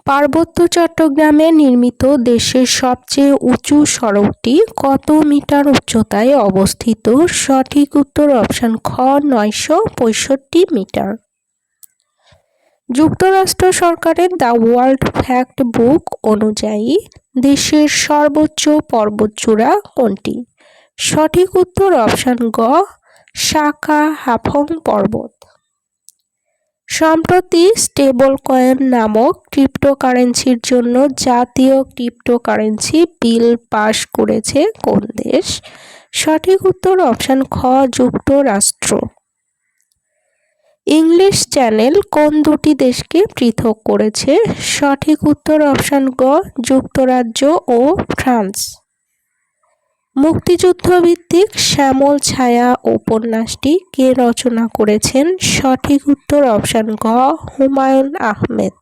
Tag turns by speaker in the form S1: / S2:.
S1: পার্বত্য চট্টগ্রামে নির্মিত দেশের সবচেয়ে উঁচু সড়কটি কত মিটার উচ্চতায় অবস্থিত? সঠিক উত্তর অপশন খ ৯৬৫ মিটার। যুক্তরাষ্ট্র সরকারের দ্য ওয়ার্ল্ড ফ্যাক্ট বুক অনুযায়ী দেশের সর্বোচ্চ পর্বতচূড়া কোনটি? সঠিক উত্তর অপশন গ শাখা হাফং পর্বত। সম্প্রতি স্টেবল কয়েন নামক ক্রিপ্টোকারেন্সির জন্য জাতীয় ক্রিপ্টোকারেন্সি বিল পাস করেছে কোন দেশ? সঠিক উত্তর অপশন খ যুক্তরাষ্ট্র। ইংলিশ চ্যানেল কোন দুটি দেশকে পৃথক করেছে? সঠিক উত্তর অপশন গ যুক্তরাজ্য ও ফ্রান্স। মুক্তিযুদ্ধভিত্তিক শ্যামল ছায়া উপন্যাসটি কে রচনা করেছেন? সঠিক উত্তর অপশন ঘ হুমায়ুন আহমেদ।